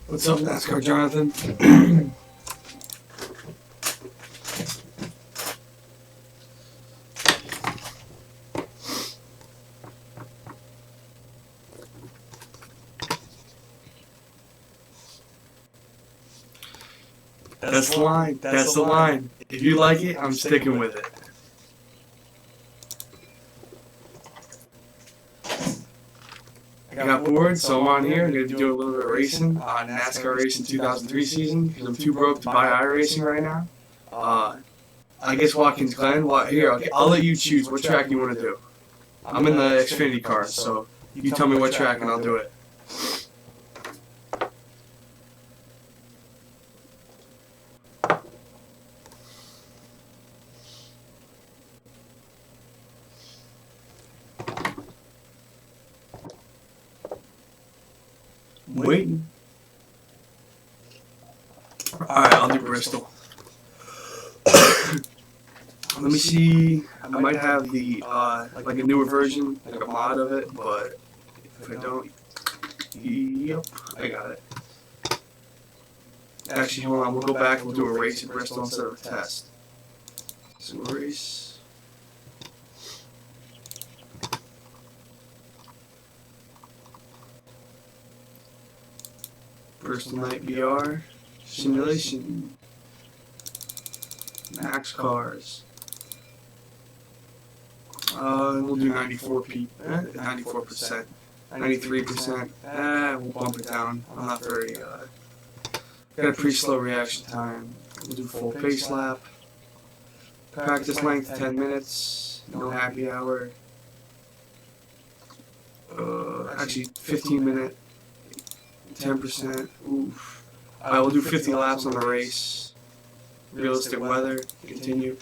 What's up, NASCAR Jonathan? That's the line. That's the line. If you like it, I'm sticking with it. I got bored, so I'm on here. I'm going to do a little bit of racing on NASCAR Racing 2003 season because I'm too broke to buy iRacing right now. I guess Watkins Glen. Here, I'll let you choose what track you want to do. I'm in the Xfinity car, so you tell me what track and I'll do it. Waiting. Alright, I'll do Bristol. Let me see. I might have the like a newer version, like a mod of it, but if I don't, yep, I got it. Actually, hold on, we'll go back and we'll do a race at Bristol instead of a test. So race. Bristol Night BR, simulation, max cars. We'll do 94%, 93%. We'll bump it down. I'm not very. Got a pretty slow reaction time. We'll do full pace lap. Practice length 10 minutes. No happy hour. Actually 15-minute. 10%. Oof. I will do 50 laps on the race. Realistic weather. Continue.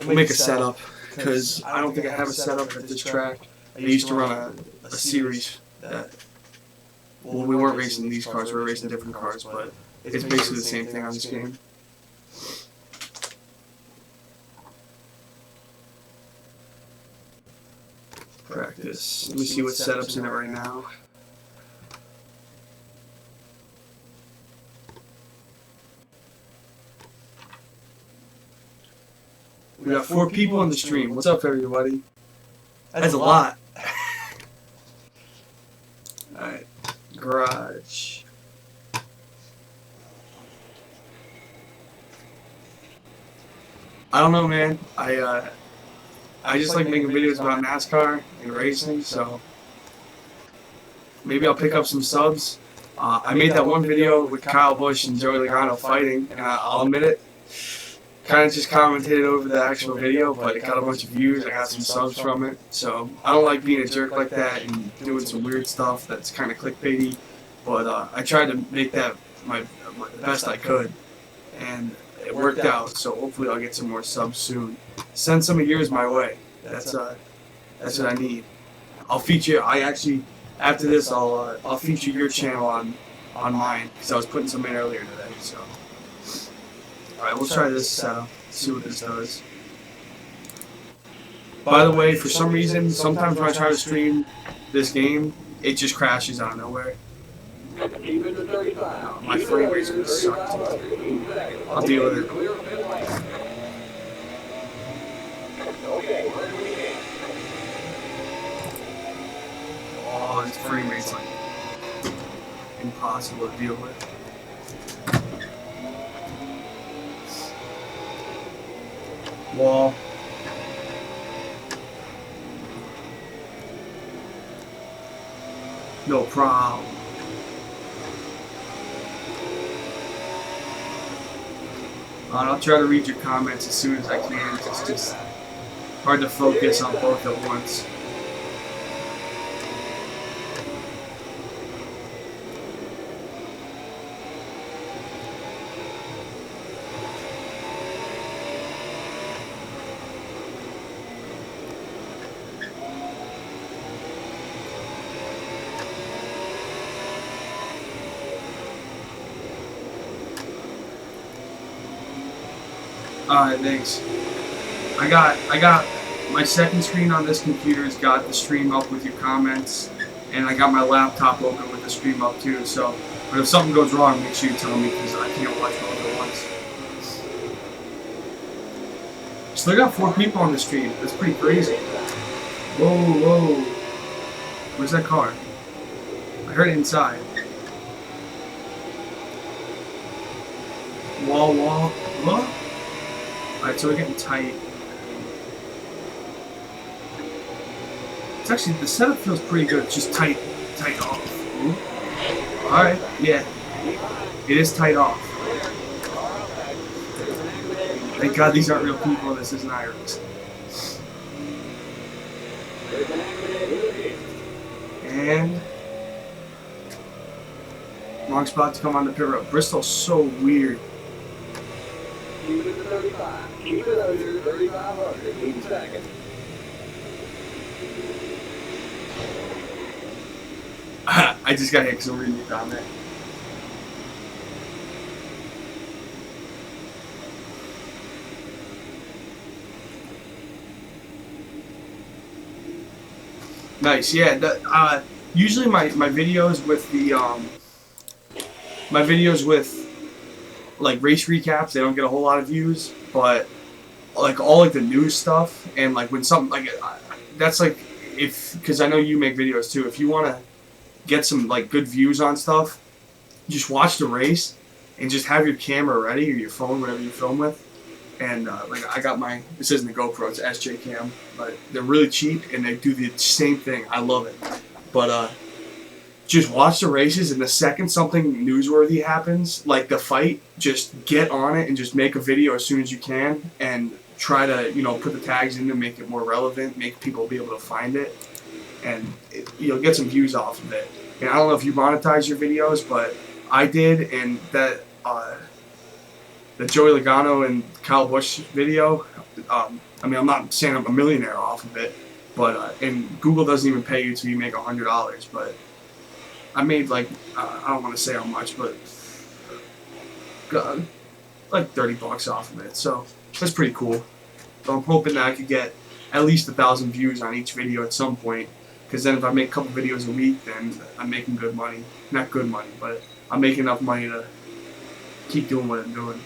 We'll make a setup because I don't think I have a setup at this track. I used to run a series that. Well, we weren't racing these cars. We were racing different cars, but it's basically the same thing on this game. Practice. Let me see what setup's in it right now. We got 4 people on the stream. What's up, everybody? That's a lot. Alright. Garage. I don't know, man. I just like making videos about NASCAR and racing, so maybe I'll pick up some subs. I made that one video with Kyle Busch and Joey Logano fighting, and I'll admit it. Kind of just commented over the actual video, but it got a bunch of views. I got some subs from it, so I don't like being a jerk like that and doing some weird stuff that's kind of clickbaity. But I tried to make that the best I could, and it worked out. So hopefully I'll get some more subs soon. Send some of yours my way. That's what I need. I'll feature. After this I'll feature your channel on mine because I was putting some in earlier today. So. Alright, we'll try this setup, see what this does. By the way, for some reason, sometimes when I try to stream this game, it just crashes out of nowhere. My frame rate's gonna suck. I'll deal with it. Oh, this frame rate's like impossible to deal with. Wall. No problem. I'll try to read your comments as soon as I can. It's just hard to focus on both at once. Alright, thanks. I got my second screen on this computer's got the stream up with your comments, and I got my laptop open with the stream up too, so But if something goes wrong, make sure you tell me, because I can't watch both at once. Still got 4 people on the street. That's pretty crazy. Whoa, whoa. Where's that car? I heard it inside. Wall, wall. What? Alright, so we're getting tight. It's actually, the setup feels pretty good. It's just tight off. Alright, yeah. It is tight off. Thank God these aren't real people and this isn't irons. And wrong spot to come on the pit road. Bristol's so weird. Keep it to 35. Keep it under 3,500. Keep stacking. I just got hit because I'm reading it down there. Nice, yeah. Usually my videos with the like race recaps, they don't get a whole lot of views, but like all like the news stuff and like when something like that's like because I know you make videos too. If you want to get some like good views on stuff, just watch the race and just have your camera ready or your phone, whatever you film with. And like I got this isn't a GoPro, it's SJ Cam, but they're really cheap and they do the same thing. I love it. But just watch the races, and the second something newsworthy happens, like the fight, just get on it and just make a video as soon as you can and try to, you know, put the tags in to make it more relevant, make people be able to find it, and you'll get some views off of it. And I don't know if you monetize your videos, but I did, and that the Joey Logano and Kyle Busch video, I mean, I'm not saying I'm a millionaire off of it, but and Google doesn't even pay you till you make $100, but I made like, I don't want to say how much, but like $30 off of it, so that's pretty cool. So I'm hoping that I could get at least 1,000 views on each video at some point, because then if I make a couple videos a week, then I'm making good money. Not good money, but I'm making enough money to keep doing what I'm doing.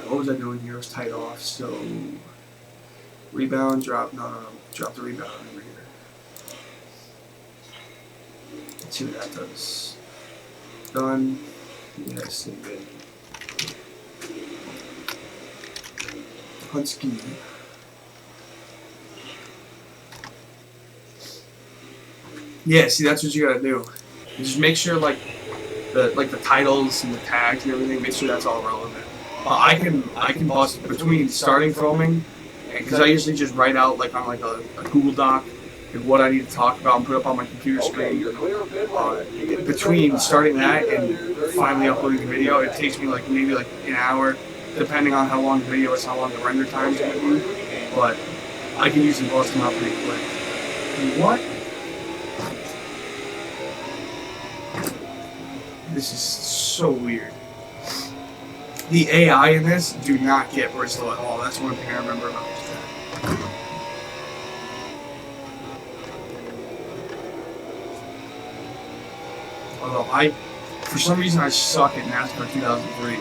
What was I doing here? It was tight off, so rebound, drop, no, drop the rebound over here. Let's see what that does. Done. Yes, save it. Husky. Yeah, see, that's what you gotta do. You just make sure like the titles and the tags and everything. Make sure that's all relevant. I can bust between starting filming, because I usually just write out like on like a Google Doc like what I need to talk about and put up on my computer screen. Between starting that and finally uploading the video, it takes me like maybe like an hour, depending on how long the video is, how long the render time is going to be. But I can usually bust them out pretty quick. What? This is so weird. The AI in this do not get Bristol at all. That's one thing I remember about this track. Although for some reason I suck at NASCAR 2003.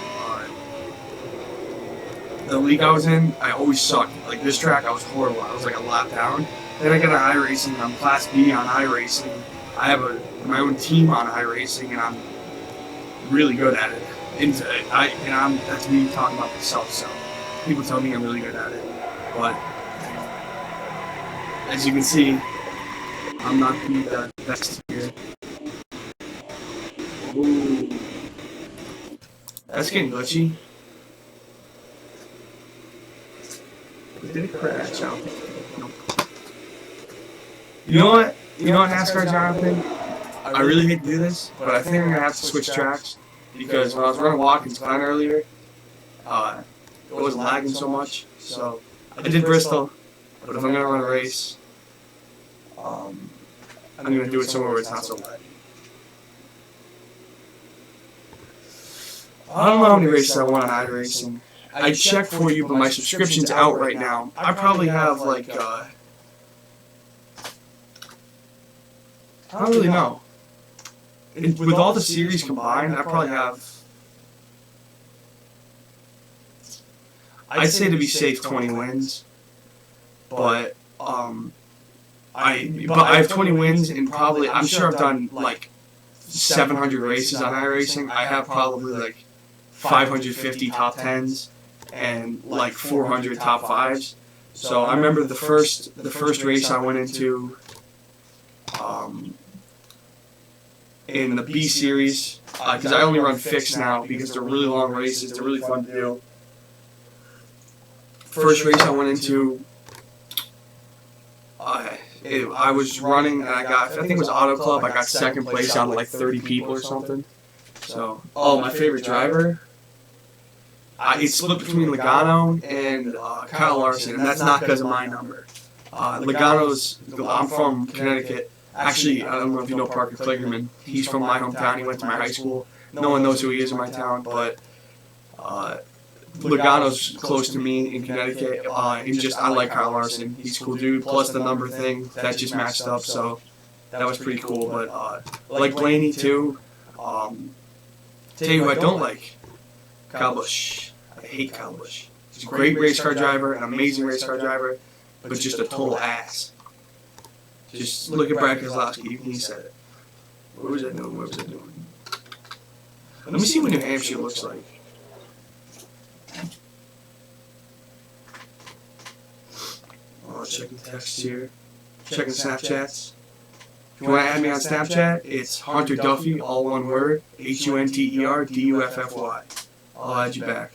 The league I was in, I always sucked. Like this track, I was horrible. I was like a lap down. Then I got on iRacing. I'm Class B on iRacing. I have my own team on iRacing, and I'm really good at it. And that's me talking about myself, so people tell me I'm really good at it. But as you can see, I'm not the best here. Ooh. That's getting glitchy. Did it crash out? Nope. You know what? You know what, NASCAR Jonathan? I really hate to do this, but I think I'm gonna have to switch tracks. Because when I was running Watkins Glen earlier, it was lagging so much. So I did Bristol, but if I'm gonna run a race, I'm gonna do it somewhere where it's not so laggy. I don't know how many races I want on iRacing. I checked for you, but my subscription's out right now. I probably have like I don't really know. with all the series combined, I probably have, I'd say to be safe, 20 wins. But I have 20 wins, and probably, I'm sure I've done like 700 races on iRacing. I have probably like 550 top 10s and like 400 top 5s. So I remember the first race I went into in the B series, because I only run fixed now because they're really long races. They're really fun to do. First race I went into, I was running and I think it was Auto Club. I got second place out of like 30 people or something. So, my favorite driver, it's split between Logano and Kyle Larson, and that's not because of my number. Logano's, I'm from Connecticut. Actually, I don't know if you know Parker Kligerman. He's from my hometown. He went to my high school. No one knows who he is in my town, but Logano's close to me in Connecticut. And just, I like Kyle Larson. He's a cool dude. Plus the number thing, that just matched up, so that was pretty cool. But I like Blaney too. Tell you who I don't like, Kyle Busch. I hate Kyle Busch. He's a great race car driver, an amazing race car driver, but just a total ass. Just look at Brad Keselowski. He said it. What was I doing? Let me see what New Hampshire looks like. Oh, checking texts here. Checking Snapchats. If you want to add me on Snapchat, it's Hunter Duffy, all one word, HunterDuffy. I'll add you back.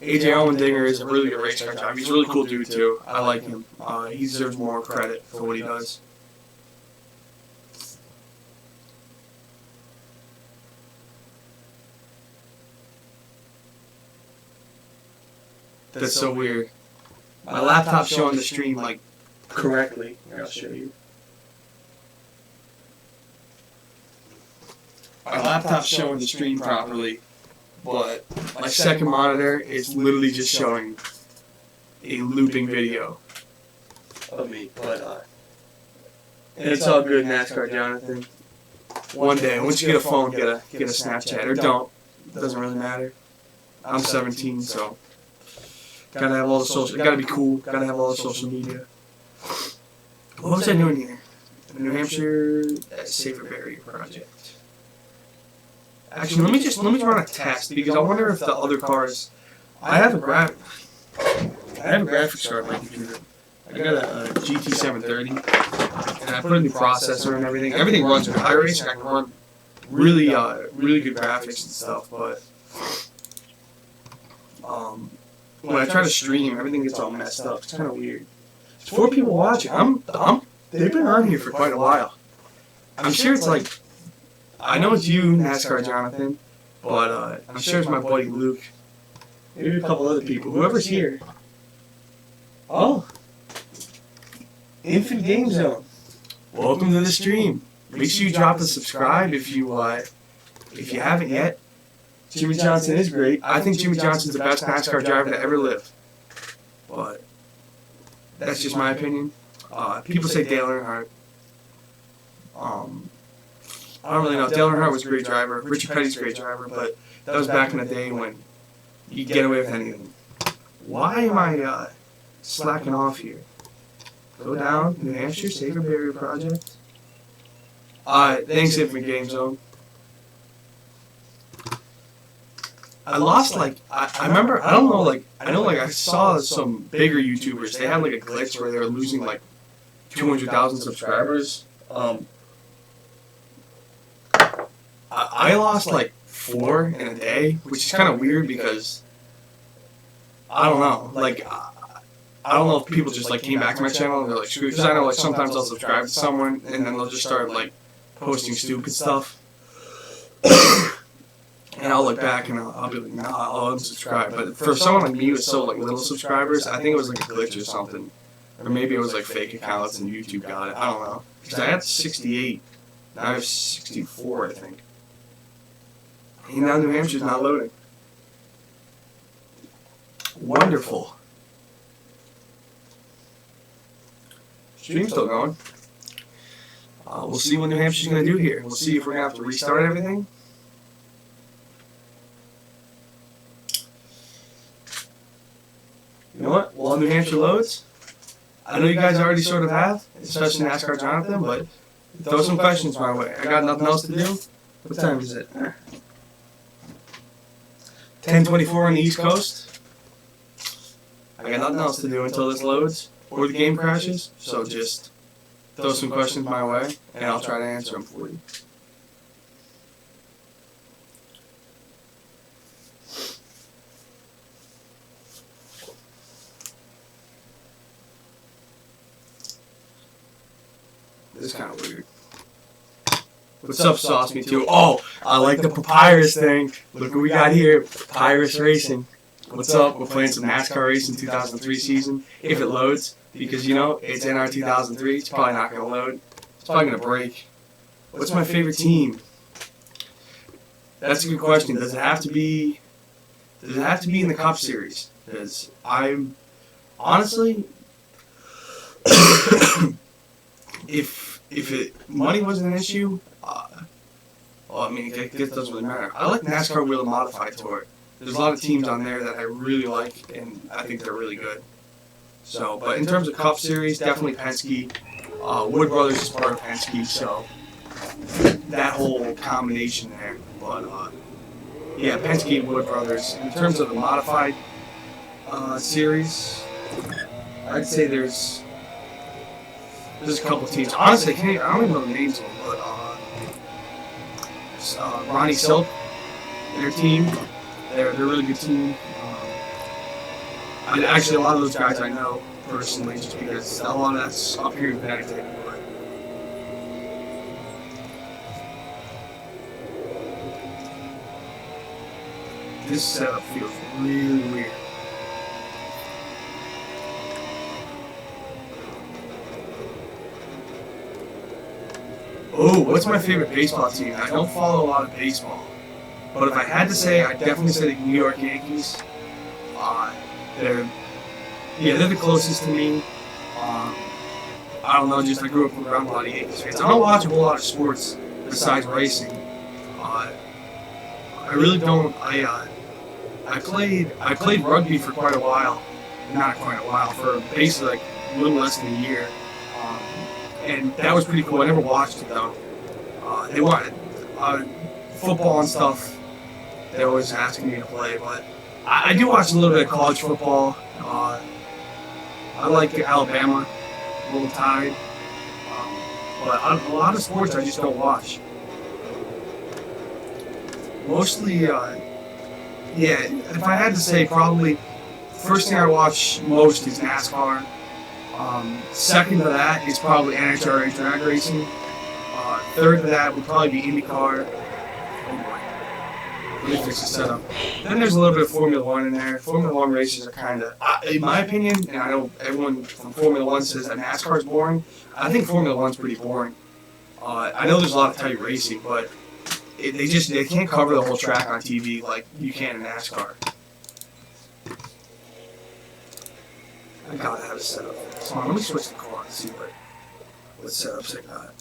AJ Allmendinger is a really good race car driver. He's a really cool dude too. I like him. He deserves more credit for what he does. That's so weird. My laptop's showing the stream like correctly. Here, I'll show you. My laptop's showing the stream properly, but my second monitor is literally just showing a looping video of me. But and it's all good, NASCAR Jonathan. One day, once you get a phone, get a Snapchat, or don't. It doesn't really matter. I'm 17, so gotta have all the social. Gotta be cool. Gotta have all the social media. What was I doing here? The New Hampshire Safer Barrier Project. Actually, let me run a test because I wonder if the other cars. I have a graphics card on my computer. I got a GT 730, and I put a new processor and everything. Everything runs with iRacing. I can run really good graphics and stuff, but when I try to stream, everything gets all messed up. It's kind of weird. There's 4 people watching. They've been on here for quite a while. I'm sure it's like, I know it's you, NASCAR Jonathan, but I'm sure it's my buddy Luke. Maybe a couple other people. Whoever's here. Oh, Infant Game Zone. Welcome to the stream. Make sure you drop a subscribe if you haven't yet. Jimmy Johnson is great. I think Jimmy Johnson's the best NASCAR driver to ever live. But that's just my opinion. People say Dale Earnhardt. I don't really know. Dale Earnhardt was a great driver. Richie Petty's a great driver, but that was back in the day when you could get away with anything. Why am I slacking off here? Go down, New Hampshire Safer Barrier Project. Thanks, Infant Game Zone. I lost I remember, I know I saw some bigger YouTubers, they had like a glitch where they were losing like 200,000 subscribers. I lost like 4 in a day, which is kind of weird because I don't know, I don't know if people just like came back to my channel and they're like, screw it, because I know like sometimes I'll subscribe to someone and then they'll just start like posting stupid stuff. And I'll look back and I'll be like, nah, I'll unsubscribe. But for someone like me with so like little subscribers, I think it was like a glitch or something. Or maybe it was like fake accounts and YouTube got it. I don't know. Because I had 68. Now I have 64, I think. And now New Hampshire's not loading. Wonderful. Stream's still going. We'll see what New Hampshire's going to do here. We'll see if we're going to have to restart everything. You know what? While New Hampshire loads, I know you guys already sort of have, especially NASCAR Jonathan, but throw some questions my way. I got nothing else to do. What time is it? 10:24 on the East Coast. I got nothing else to do until this loads or the game crashes, so just throw some questions my way, and I'll try to answer them for you. This is kind of weird. What's up, Sauce Me Too? Oh, I like the Papyrus thing. Look what we got here. Papyrus Racing. What's up? We're playing some NASCAR racing 2003 season. If it loads, because you know, it's NR2003. It's probably not going to load. It's probably going to break. What's my favorite team? That's a good question. Does it have to be in the Cup Series? Because I'm honestly, if money wasn't an issue, well, I mean, it doesn't really matter. I like NASCAR Wheel and Modified Tour. There's a lot of teams on there that I really like, and I think they're really good. So, but in terms of Cup Series, definitely Penske. Wood Brothers is part of Penske, so that whole combination there. But yeah, Penske and Wood Brothers. In terms of the Modified Series, I'd say there's a couple teams. Honestly, I don't even know the names of them, but Ronnie Silk, their team, they're a really good team. Actually, a lot of those guys I know personally, just because a lot of that's up here in Connecticut. This setup feels really weird. Oh, what's my favorite baseball team? I don't follow a lot of baseball, but if I had to say, I'd definitely say the New York Yankees. They're the closest to me. I don't know, just I grew up around a lot of Yankees fans. I don't watch a whole lot of sports besides racing. I really don't. I played rugby for quite a while, not quite a while, for basically like a little less than a year. And that was pretty cool. I never watched it though. They wanted football and stuff. They always asking me to play, but I do watch a little bit of college football. I like Alabama, a little Tide, but a lot of sports I just don't watch. Mostly, yeah. If I had to say, probably first thing I watch most is NASCAR. Second to that is probably NHRA drag racing. Third to that would probably be IndyCar. Oh boy. Let me fix the setup. Then there's a little bit of Formula 1 in there. Formula 1 races are kind of, in my opinion, and I know everyone from Formula 1 says that NASCAR is boring. I think Formula 1's pretty boring. I know there's a lot of tight racing, but they can't cover the whole track on TV like you can in NASCAR. I gotta have a setup. So let me switch the car and see what setups I got.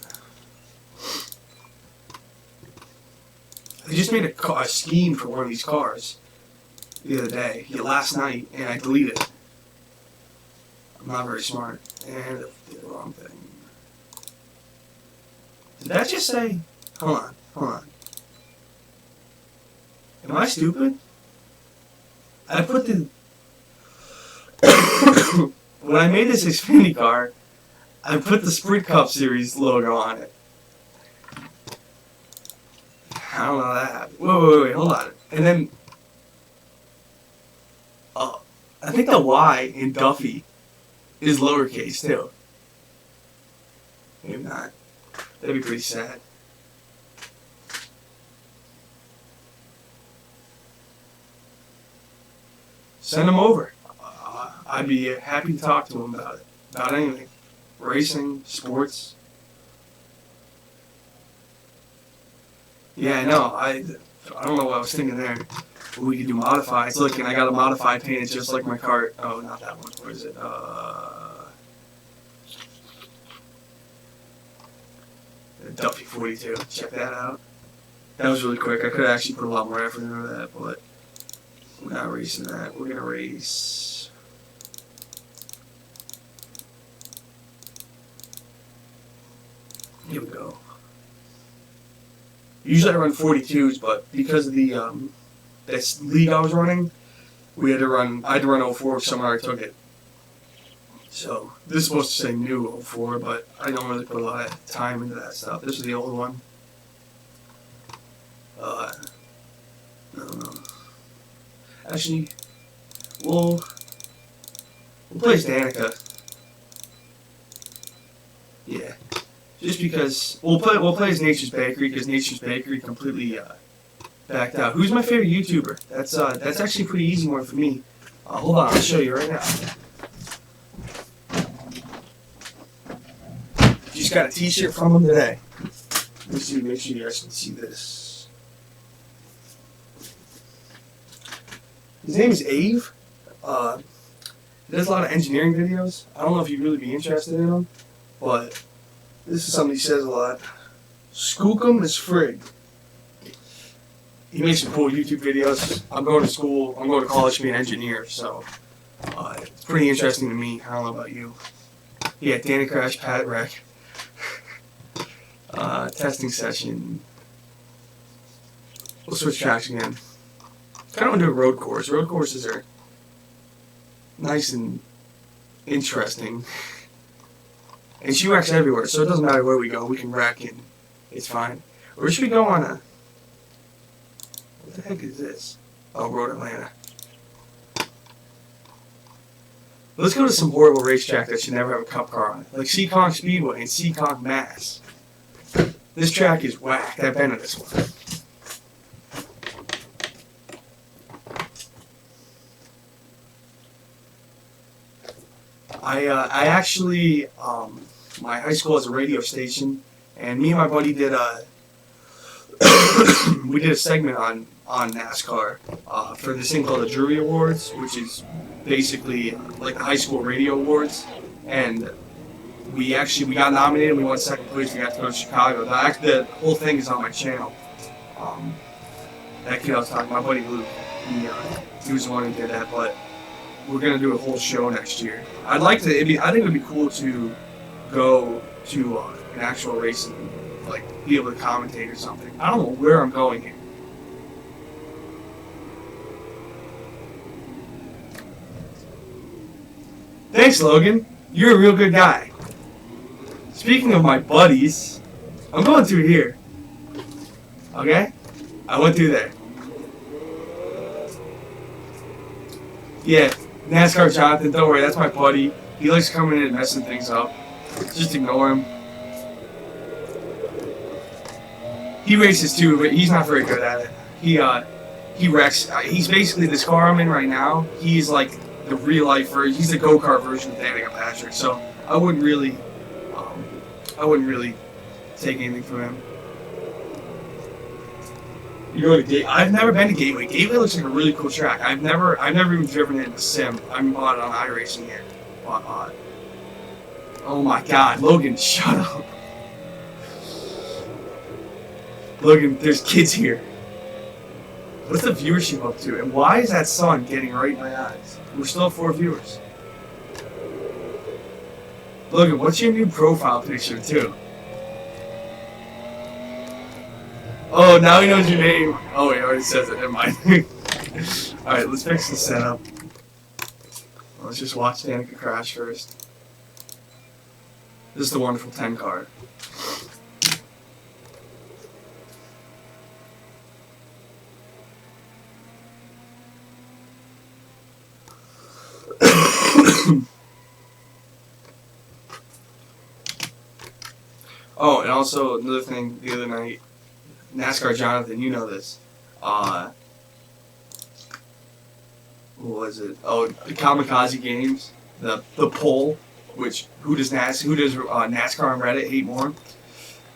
I just made a scheme for one of these cars the other day, last night, and I deleted it. I'm not very smart, and I did the wrong thing. Did that just say? Hold on. Am I stupid? I put the... When I made this Xfinity car, I put the Sprint Cup Series logo on it. I don't know how that happened. Wait, hold on. And then... I think the Y in Duffy is lowercase, too. Maybe not. That'd be pretty sad. Send them over. I'd be happy to talk to them about it. About anything. Racing, sports. Yeah, I know. I don't know what I was thinking there. We can do modifieds. Look, and I got a modified painted just like my cart. Oh, not that one. Where is it? Duffy 42. Check that out. That was really quick. I could have actually put a lot more effort into that, but we're not racing that. We're gonna race. Here we go. Usually I run 42s, but because of the that league I was running, I had to run 04 somewhere I took it. So this is supposed to say new 04, but I don't really put a lot of time into that stuff. This is the old one. I don't know. Actually, we'll play as Danica. Yeah. Just because we'll play as Nature's Bakery, because Nature's Bakery completely backed out. Who's my favorite YouTuber? That's actually a pretty easy one for me. Hold on, I'll show you right now. Just got a T-shirt from him today. Let me see. Make sure you guys can see this. His name is Ave. He does a lot of engineering videos. I don't know if you'd really be interested in them, but this is something he says a lot. Skookum is frig. He makes some cool YouTube videos. I'm going to college to be an engineer, so it's pretty interesting to me. I don't know about you. Yeah, Danny Crash, Pat Wreck. Testing session. We'll switch tracks again. I don't want to do a road course. Road courses are nice and interesting. And she wrecks everywhere, so it doesn't matter where we go. We can wreck and it's fine. Or should we go on a... What the heck is this? Oh, Road Atlanta. Let's go to some horrible racetrack that should never have a cup car on it. Like Seekonk Speedway and Seekonk, Mass. This track is whack. I've been to this one. I actually, my high school has a radio station, and me and my buddy did we did a segment on NASCAR for this thing called the Jury Awards, which is basically like the high school radio awards, and we got nominated. We won second place. We got to go to Chicago. The whole thing is on my channel. That kid I was talking about, my buddy Luke, he was the one who did that, but we're gonna do a whole show next year. I think it'd be cool to go to an actual race and like be able to commentate or something. I don't know where I'm going here. Thanks, Logan. You're a real good guy. Speaking of my buddies, I'm going through here. Okay? I went through there. Yeah, NASCAR Jonathan, don't worry, that's my buddy. He likes coming in and messing things up. Just ignore him. He races too, but he's not very good at it. He wrecks. He's basically this car I'm in right now. He's like the real life version. He's the go-kart version of Danica Patrick. So I wouldn't really take anything from him. You go to Gateway. I've never been to Gateway. Gateway looks like a really cool track. I've never even driven it in the sim. I haven't bought it on iRacing yet. Oh my God, Logan, shut up. Logan, there's kids here. What's the viewership up to? And why is that sun getting right in my eyes? We're still 4 viewers. Logan, what's your new profile picture too? Oh, now he knows your name. Oh, he already says it. Never mind. Alright, let's fix the setup. Let's just watch Danica crash first. This is the wonderful 10 card. Oh, and also another thing the other night, NASCAR Jonathan, you know this. What was it? Oh, the Kamikaze Games, the poll, which who does NASCAR on Reddit hate more?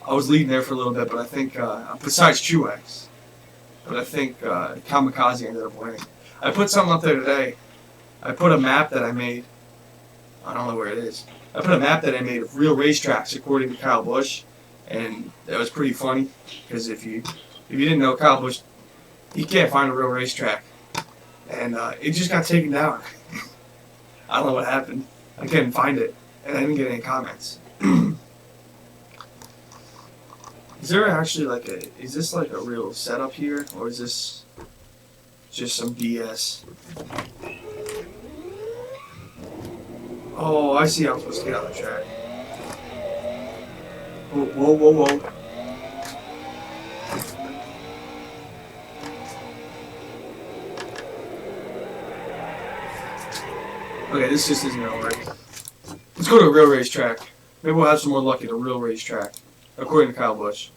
I was leading there for a little bit, but I think besides Truex, but I think Kamikaze ended up winning. I put something up there today. I put a map that I made. I don't know where it is. I put a map that I made of real racetracks according to Kyle Busch, and that was pretty funny because if you didn't know, Kyle Busch, he can't find a real racetrack, and it just got taken down. I don't know what happened. I couldn't find it, and I didn't get any comments. Is there actually like is this like a real setup here, or is this just some BS? Oh, I see how I'm supposed to get on the track. Whoa, whoa, whoa, whoa. Okay, this just isn't gonna work. Let's go to a real racetrack. Maybe we'll have some more luck at a real racetrack, according to Kyle Busch.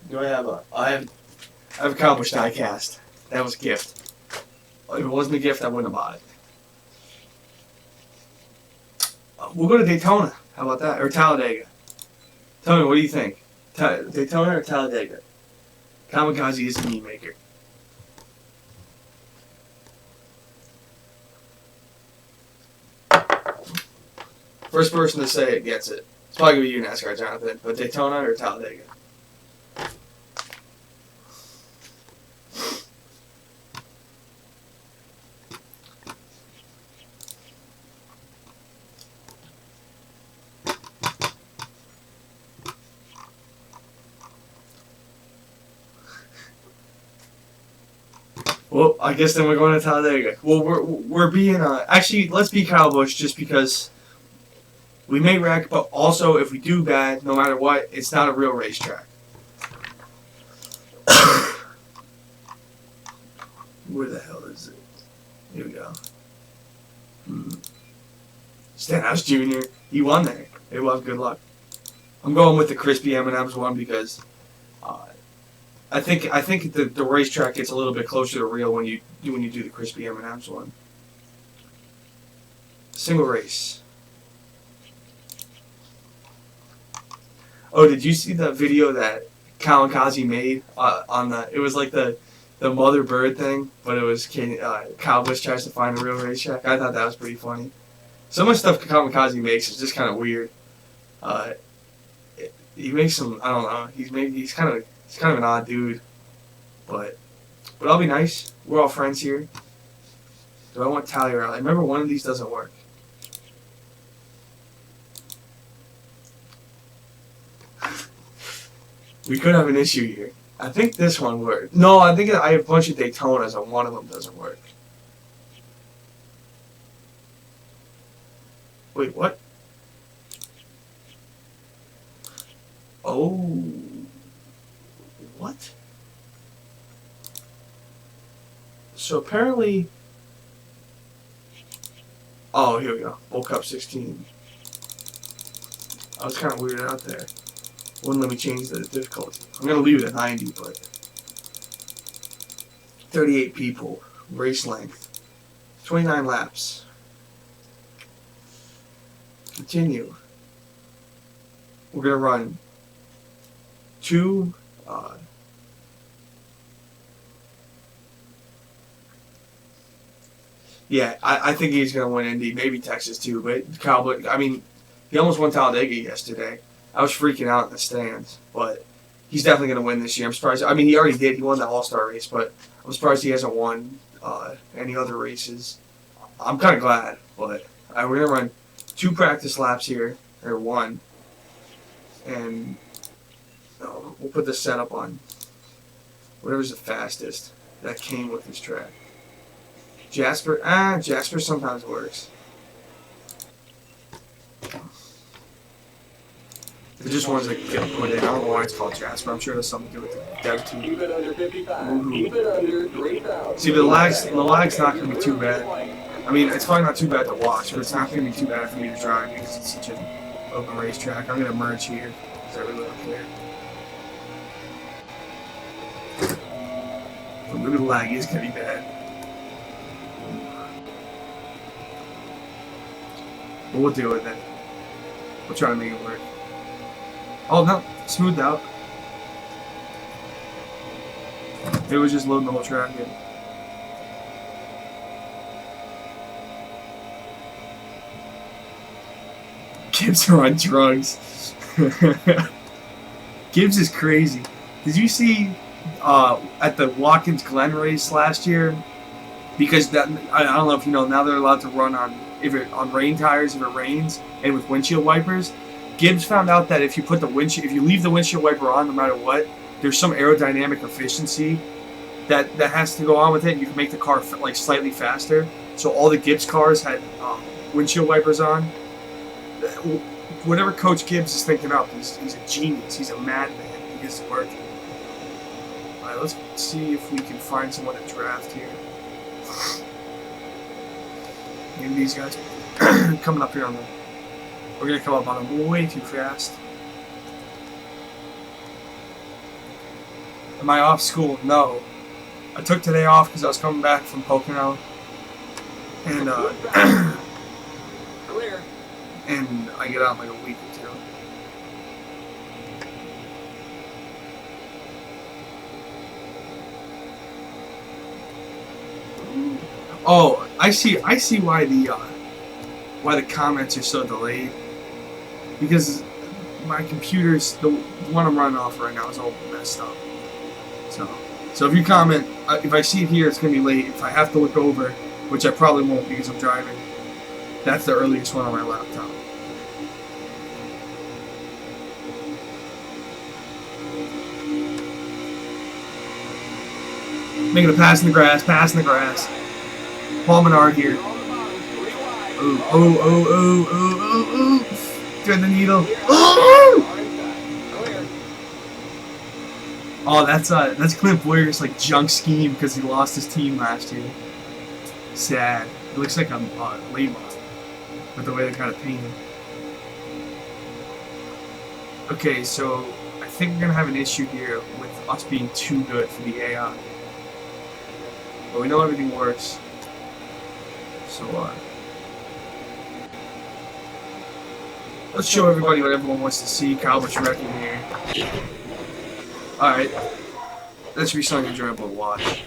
Do I have a? I have a Kyle Busch diecast. That was a gift. If it wasn't a gift, I wouldn't have bought it. We'll go to Daytona. How about that? Or Talladega. Tell me, what do you think? Daytona or Talladega? Kamikaze is a meme maker. First person to say it gets it. It's probably going to be you, NASCAR Jonathan. But Daytona or Talladega? Well, I guess then we're going to Talladega. Well, we're being actually, let's be Kyle Busch just because we may wreck, but also if we do bad, no matter what, it's not a real racetrack. Where the hell is it? Here we go. Stenhouse Jr. He won there. Hey, well, good luck. I'm going with the crispy M&M's one because I think the racetrack gets a little bit closer to real when you do the crispy M&M's one. Single race. Oh, did you see the video that Kamikaze made on the? It was like the mother bird thing, but it was Kyle Busch tries to find a real racetrack. I thought that was pretty funny. Some of the stuff Kamikaze makes is just kind of weird. He makes some. I don't know. He's kind of an odd dude, but I'll be nice. We're all friends here. Do I want Tally Rally? Remember, one of these doesn't work. We could have an issue here. I think this one worked. No, I think I have a bunch of Daytonas and one of them doesn't work. Wait, what? Oh. What? So apparently... Oh, here we go. Bull Cup 16. I was kind of weirded out there. Wouldn't let me change the difficulty. I'm going to leave it at 90, but... 38 people. Race length. 29 laps. Continue. We're going to run 2... yeah, I think he's going to win Indy. Maybe Texas too, but Kyle Busch, I mean, he almost won Talladega yesterday. I was freaking out in the stands, but he's definitely going to win this year. I'm surprised. I mean, he already did. He won the All-Star race, but I'm surprised he hasn't won any other races. I'm kind of glad, but we're going to run 2 practice laps here, or 1, and we'll put the setup on whatever's the fastest that came with this track. Jasper sometimes works. It just ones that get put in. I don't know why it's called Jasper. I'm sure there's something to do with the dev team. Keep it under 55. Keep it under 3,000. See, the lag's not going to be too bad. I mean, it's probably not too bad to watch, but it's not going to be too bad for me to drive because it's such an open racetrack. I'm going to merge here because I really don't care. But maybe the lag is going to be bad. But we'll deal with it. We'll try to make it work. Oh no, smoothed out. It was just loading the whole track in. Gibbs are on drugs. Gibbs is crazy. Did you see at the Watkins Glen race last year? Because that, I don't know if you know, now they're allowed to run on rain tires if it rains and with windshield wipers. Gibbs found out that if you leave the windshield wiper on no matter what, there's some aerodynamic efficiency that has to go on with it. You can make the car like slightly faster. So all the Gibbs cars had windshield wipers on. Whatever Coach Gibbs is thinking up, he's a genius. He's a madman. He gets it working. All right, let's see if we can find someone to draft here. Maybe these guys coming up here on the. We're gonna come up on them way too fast. Am I off school? No. I took today off because I was coming back from Pocono, and Clear. and I get out in like a week or two. Oh, I see why the comments are so delayed. Because my computer's the one I'm running off right now is all messed up. So if you comment, if I see it here, it's gonna be late. If I have to look over, which I probably won't because I'm driving, that's the earliest one on my laptop. Making a pass in the grass, Paul Menard here. Oh. Thread the needle. Oh, that's Clint Boyer's like junk scheme because he lost his team last year. Sad. It looks like I'm late with the way they kind of paint him. Okay, so I think we're gonna have an issue here with us being too good for the AI. But we know everything works. So let's show everybody what everyone wants to see. Kyle Busch wrecking here. Alright. That should be something enjoyable to watch.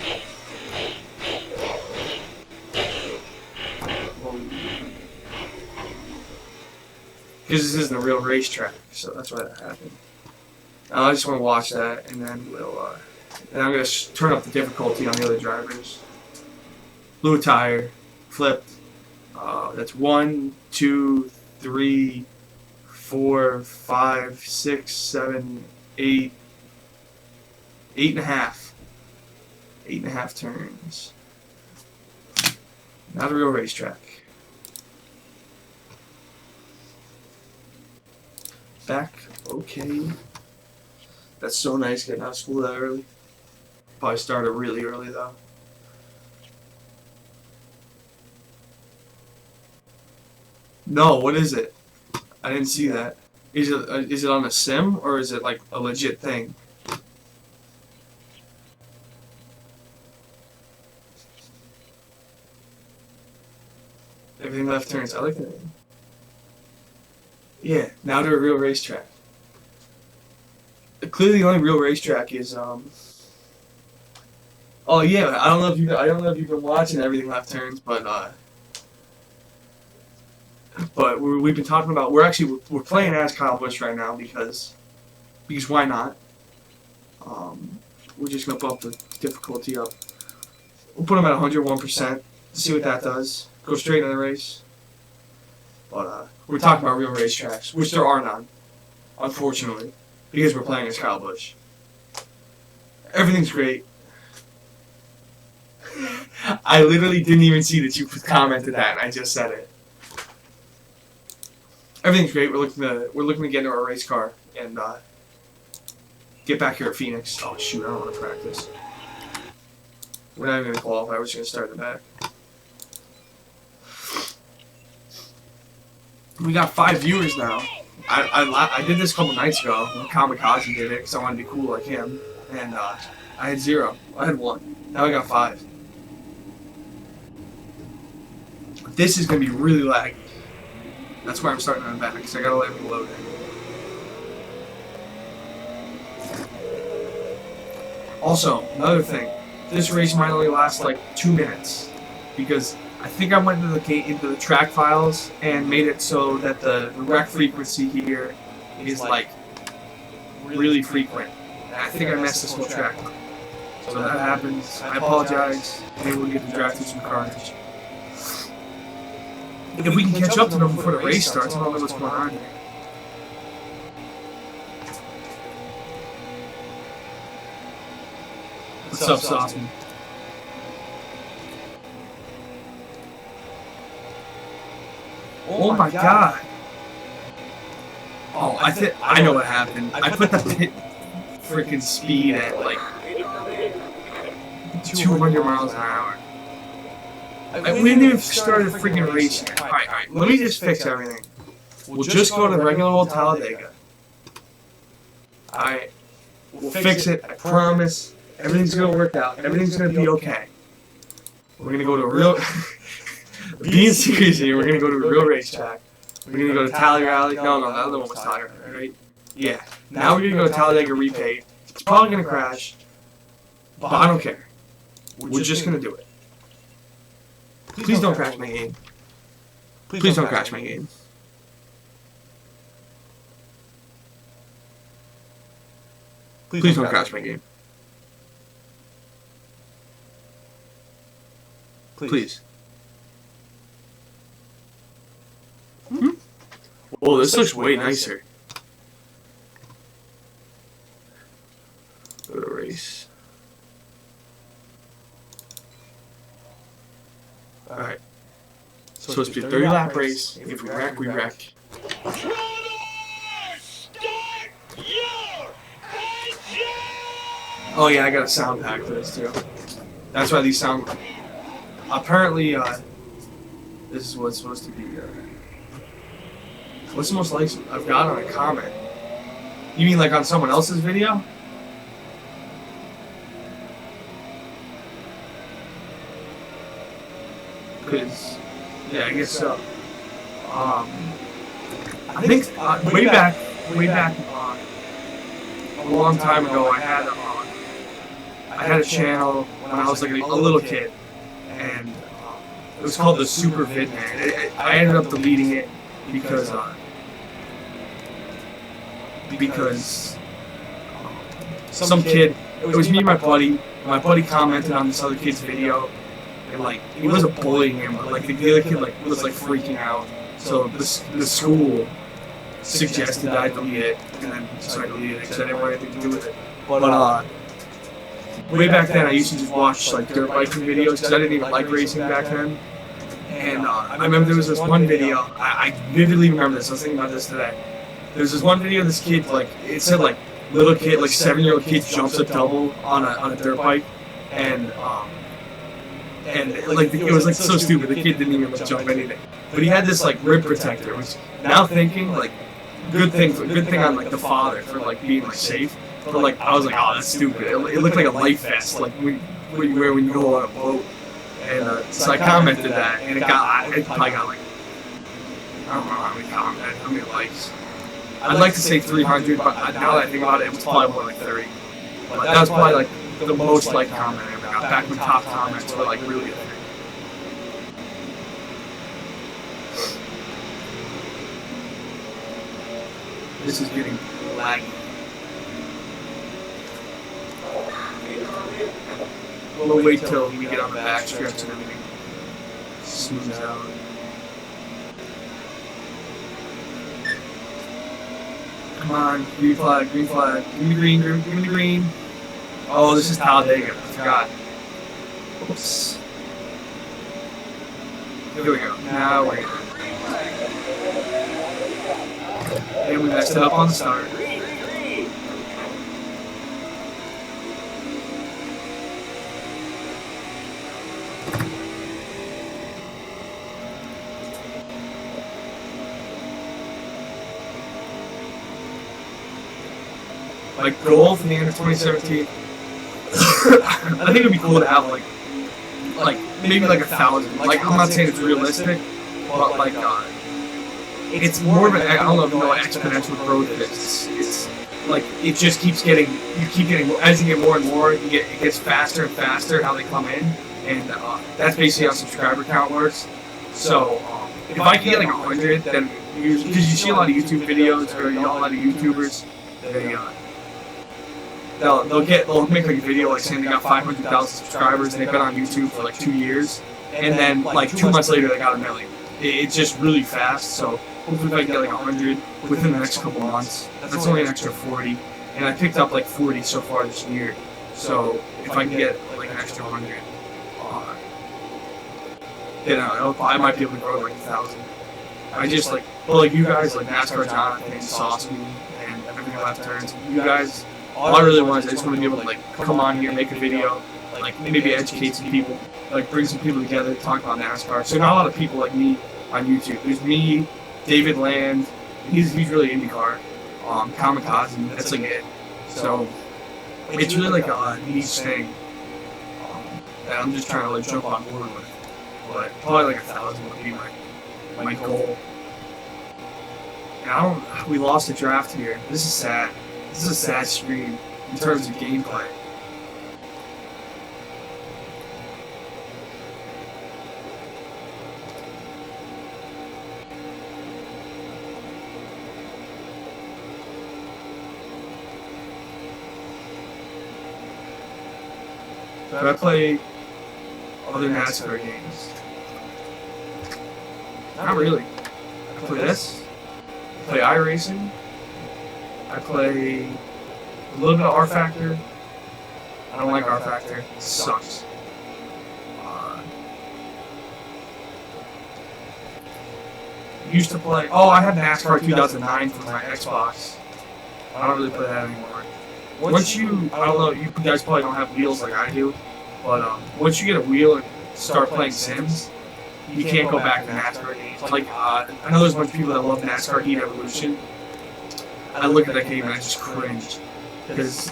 Because this isn't a real racetrack, so that's why that happened. I just want to watch that, and then we'll. And I'm going to turn up the difficulty on the other drivers. Blew a tire, flipped. That's 1, 2, 3, 4, 5, 6, 7, 8. 8.5. 8.5 turns. Not a real racetrack. Back, okay. That's so nice getting out of school that early. Probably started really early though. No, what is it? I didn't see that. Is it on a sim or is it like a legit thing? Everything left turns. I like that. Yeah, now to a real racetrack. Clearly, the only real racetrack is Oh yeah, I don't know if you've been watching Everything Left Turns, but we've been talking about we're playing as Kyle Busch right now because why not? We're just gonna bump the difficulty up. We'll put him at 101% to see what that does. Go straight into the race. But we're talking about real racetracks, which there are none, unfortunately, because we're playing as Kyle Busch. Everything's great. I literally didn't even see that you commented that, and I just said it. Everything's great. We're looking to get into our race car and get back here at Phoenix. Oh shoot! I don't want to practice. We're not even going to qualify. We're just going to start in the back. We got 5 viewers now. I did this a couple nights ago when Kamikaze did it because I wanted to be cool like him, and I had 0. I had 1. Now I got 5. This is going to be really laggy. That's why I'm starting on the back, because I got to let everything load in. Also, another thing, this race might only last like 2 minutes because I think I went into the track files and made it so that the rec frequency here is like really frequent. And I think I messed this whole track up. So that happens. I apologize. Maybe we'll get to drive through some carnage. If we can catch up to them before the race starts, I don't know what's going on here. What's up, Sauceman? Oh my god! Oh, I know what happened. I put the pit freaking speed at like 200 miles an hour. We didn't even start a freaking race yet. Alright, let me just fix everything. We'll just go to regular old Talladega. Alright, we'll fix it, I promise. Everything's gonna work out. Everything's gonna be okay. We're gonna go to a real... Being serious here, we're gonna go to a real racetrack. We're gonna go to Talladega. No, the other one was Talladega, right? Yeah. Now we're gonna go to Talladega repaved. It's probably gonna crash, but I don't care. We're just gonna do it. Please don't crash my game. Please don't crash my game. Please don't crash my game. Please. Oh, this looks way nicer. Go to race. Alright. So it's supposed to be a 30-lap race. If we wreck, we wreck. Oh yeah, I got a sound pack for this too. That's why these sound... Apparently, this is what's supposed to be... What's the most likes I've got on a comment? You mean like on someone else's video? Because, yeah, I guess so. I think way back, a long time ago, I had a channel when I was like a little kid, and it was called the Super Vid Man. I ended up deleting it because some kid, it was me and my buddy commented on this other kid's video, and like he wasn't bullying him, but like the other kid like was like freaking out. So the school suggested that I delete it, and then so I deleted it because I didn't want anything to do with it. But way back then I used to just watch like dirt biking videos because I didn't even like racing back then. And I remember there was this one video, I vividly remember this, I was thinking about this today. There was this one video of this kid, like, it said like, little kid, like 7-year-old kid jumps a double on a dirt bike, and like, it was like so stupid, the kid didn't even like, jump anything. But he had this like rib protector, which now thinking, like, good thing on like the father for like being like safe. But like, I was like, oh, that's stupid. It looked like a life vest, like what you wear when you go on a boat. And so I commented that, and it probably got like, I don't know how many comments, how many likes. I'd like to say 300, but now that I think about it, it was probably more like 30. But that was probably like the most liked comment I ever got, back when top comments were like really a thing. This is getting laggy. We'll wait till we get on the back stretch and everything smooths out. Come on, green flag, green flag. Give me the green, give me the green. Oh, this is Talladega. I forgot. Oops. Here we go. Now we're here. And we messed it up on the start. Like goal from the end of 2017. I think it'd be cool to have like maybe like 1,000. Like I'm not saying it's realistic, but like it's more of an, I don't know if you know what exponential growth is. like it just keeps getting, you keep getting, as you get more and more, it gets faster and faster how they come in, and that's basically how subscriber count works. So if I can get like 100, then because you see a lot of YouTube videos or a lot of YouTubers, they'll make like a video like saying they got 500,000 subscribers and they've been on YouTube for like 2 years, and then like 2 months later they got 1 million. It's just really fast. So hopefully if I can get like 100 within the next couple months, that's only an extra 40, and I picked up like 40 so far this year. So if I can get like an extra 100, then I might be able to grow to like 1,000. I just like, well, like you guys, like NASCAR Jonathan, Sauce Me, and Everything Left Turns. You guys, all I really want is I just want to be able to like come on here, make a video, like maybe educate some people, like bring some people together, talk about NASCAR. So not a lot of people like me on YouTube. There's me, David Land, he's really IndyCar, Kamikaze, that's like it. So it's really like a niche thing that I'm just trying to like jump on board with. But probably like 1,000 would be my goal. And we lost the draft here. This is sad. This is a sad stream in terms of gameplay. So I play other NASCAR games. Not really. I play this. I play iRacing. I play a little bit of R Factor. I don't like R Factor. It sucks. Used to play. Oh, I had NASCAR 2009 for my Xbox. I don't really play that anymore. Once you, I don't know, you guys probably don't have wheels like I do, but once you get a wheel and start playing Sims, you can't go back to NASCAR games. Like, I know there's a bunch of people that love NASCAR Heat Evolution. I look at that game and I just cringe. Because,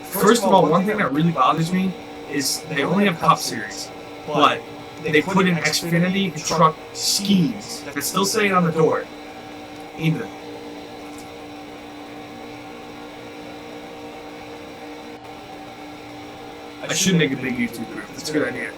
first of all, one thing that really bothers me is they only have Cup Series, but they put in Xfinity and truck schemes that still say it on the door. Either. I should make a big YouTube group. That's a good idea.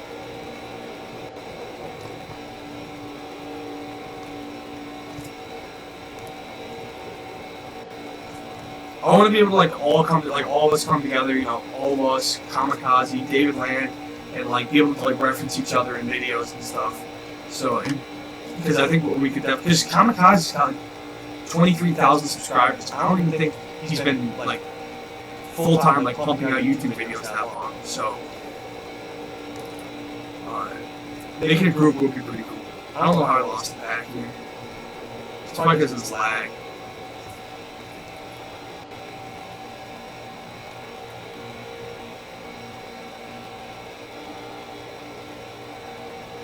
I want to be able to like all of us come together, you know, all of us, Kamikaze, David Land, and like be able to like reference each other in videos and stuff. So, because I think what we could definitely, because Kamikaze's got like 23,000 subscribers. I don't even think he's been like full time like pumping out YouTube videos that long. So, making a group would be pretty cool. I don't know how I lost it back here. It's probably because of this lag.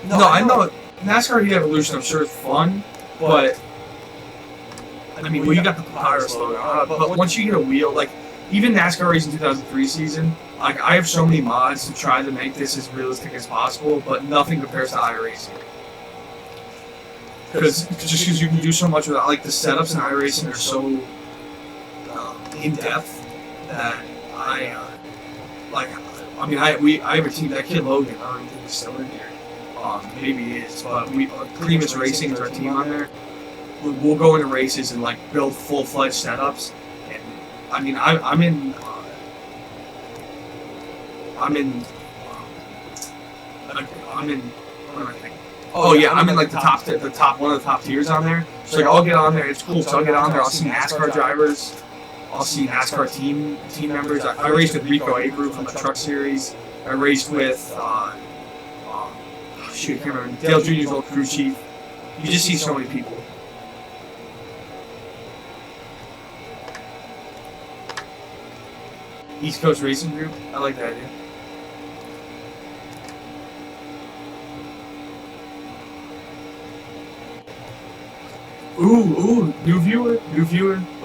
No, I know NASCAR Heat Evolution, I'm sure it's fun, but I mean, well, you got the Pirates logo, but once you get a wheel, like even NASCAR Racing 2003 season, like I have so many mods to try to make this as realistic as possible, but nothing compares to iRacing. Because you can do so much with it. Like the setups in iRacing are so in depth that I have a team. That kid Logan, I don't even think he's still in here. Maybe he is, but Primus Racing is our team on there. We'll go into races and like build full-fledged setups. And I mean, I'm in. What am I thinking? Oh yeah, I'm in like the top one of the top tiers on there. So like I'll get on there. It's cool. So I'll get on there. I'll see NASCAR drivers. I'll see NASCAR team members. I raced with Rico Abreu from the Truck Series. I raced with. I can't remember. Dale Jr.'s old crew chief. You just see so many people. East Coast Racing Group. I like that idea. Ooh, new viewer.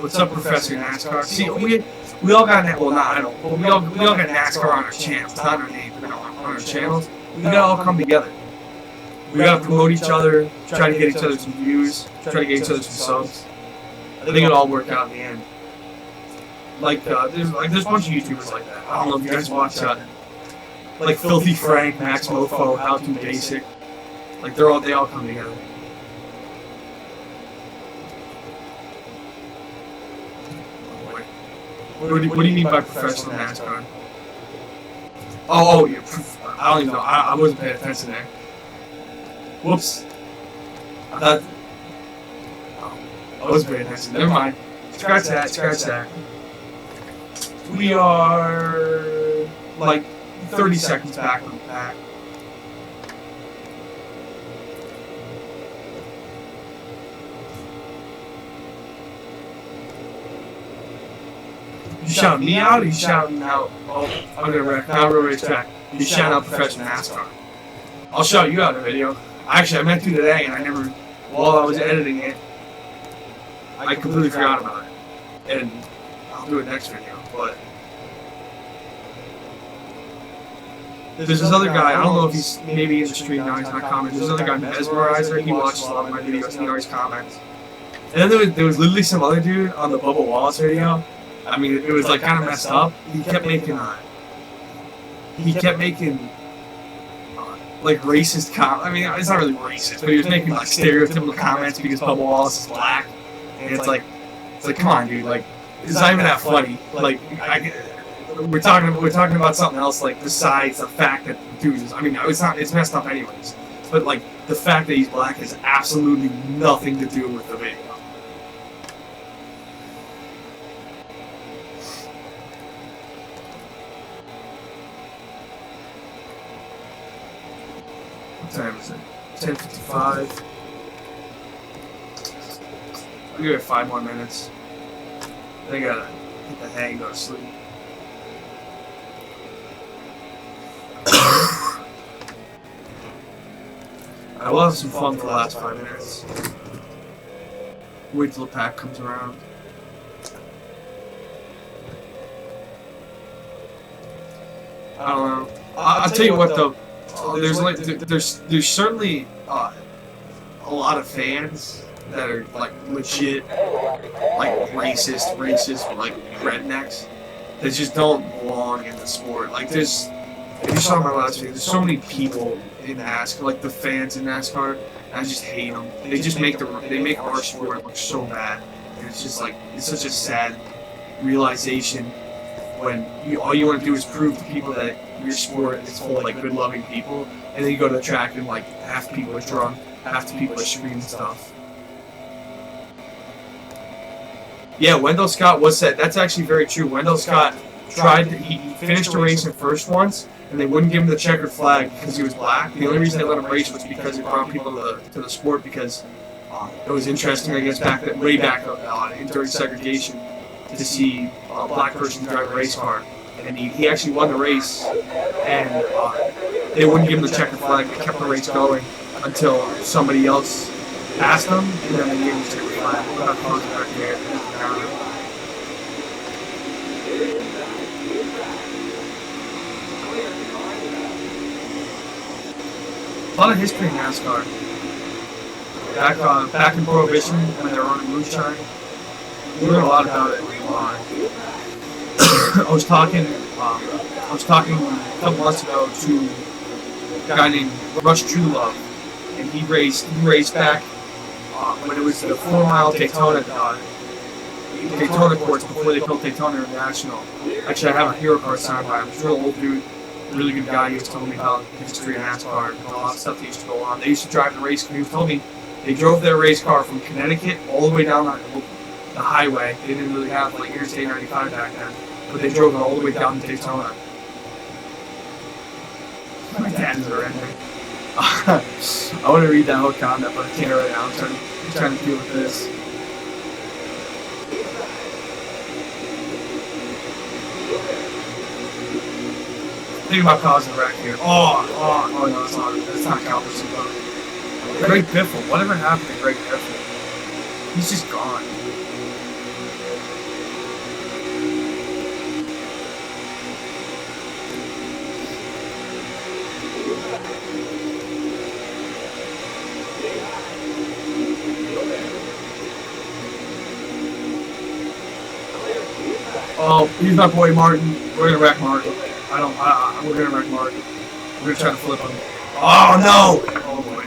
What's up, Professor NASCAR? See, we all got that. Well, not I don't. But we all got NASCAR on our channels, not our names, but on our channels. We gotta all come together. We gotta promote each other, try to get each other some views, try to get each other some subs. I think it'll all work out in the end. there's a bunch of YouTubers like that. I don't know if you guys watch like Filthy Frank, Max Mofo, How to Basic. Like they all come together. What do you mean by professional NASCAR? Oh, yeah. I don't even know. I wasn't paying attention there. Whoops. I thought. Oh, I wasn't paying attention. Never mind. Scratch that. We are like 30 seconds back on the pack. You shouting me out or you shouting out? Oh, I'm gonna wreck. Now we're race track. You shouting out professional NASCAR. I'll shout you out in the video. Actually, I meant to today, and I never. While I was editing it, I completely forgot about it. And I'll do it next video. But there's this other guy. I don't know if he's maybe in the stream now. He's not commenting. There's another guy, Mesmerizer. He watches a lot of my videos. He always comments. And then there was literally some other dude on the Bubba Wallace video. I mean, it was like kind of messed up. He kept making like racist comments. I mean, it's not really racist, but he was making like stereotypical comments because Bubba Wallace is black, and it's like, come on, dude, like it's not even that funny. Like we're talking about something else, like besides the fact that dude is. I mean, it's messed up anyways. But like the fact that he's black has absolutely nothing to do with the video. What time is it? 10:55. I'll give it 5 more minutes. I gotta hit the hang and go to sleep. I will have some fun for the last 5 minutes. Wait till the pack comes around. I don't know. I'll tell you what though. There's certainly a lot of fans that are like legit, like racist, like rednecks that just don't belong in the sport. Like if you saw my last video, there's so many people in NASCAR, like the fans in NASCAR, and I just hate them. They just make our sport look so bad, and it's just like it's such a sad realization when all you want to do is prove to people that your sport is full of like good loving people, and then you go to the track and like half the people are drunk, half the people are screaming stuff. Yeah, Wendell Scott was said. That's actually very true. Wendell Scott he finished the race in first once, and they wouldn't give him the checkered flag because he was black. The only reason they let him race was because it brought people to the sport because it was interesting, I guess, way back during segregation to see a black person drive a race car. And he actually won the race, and they wouldn't give him the checkered flag. They kept the race going until somebody else asked them, and then they gave him the checkered flag. I'm not closing right here. A lot of history in NASCAR. Back in Prohibition, when they were running moonshine, we learned a lot about it. I was talking a couple months ago to a guy named Rush Truelove, and he raced back when it was the 4-mile Daytona courts before they built Daytona International. Actually, I have a hero car signed by him. He's a real old dude, really good guy. He was telling me about the history of NASCAR and a lot of stuff that used to go on. They used to drive the race car. He told me they drove their race car from Connecticut all the way down the highway. They didn't really have like Interstate 95 back then, but they drove it all the way down to Daytona. My dad's a redneck. I want to read that whole comment, but I can't right now. I'm trying to deal with this. Think about causing a wreck here. Oh no, that's not Calvin. Greg Biffle. Whatever happened to Greg Biffle? He's just gone. Oh, he's my boy Martin. We're gonna wreck Martin. We're gonna wreck Martin. We're gonna try to flip him. Oh no! Oh boy.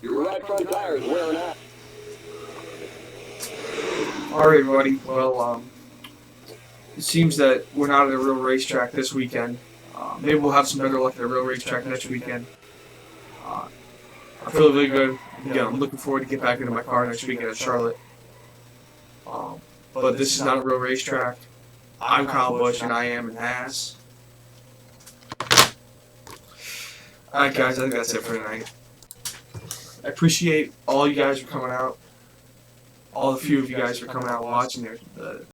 Your right front tire is wearing out. Alright, everybody. Well, it seems that we're not at a real racetrack this weekend. Maybe we'll have some better luck at a real racetrack next weekend. I feel really good. Again, I'm looking forward to get back into my car next weekend at Charlotte. But this is not a real racetrack. I'm Kyle Busch, and I am an ass. Alright, guys, I think that's it for tonight. I appreciate all you guys for coming out. All the few of you guys for coming out and watching the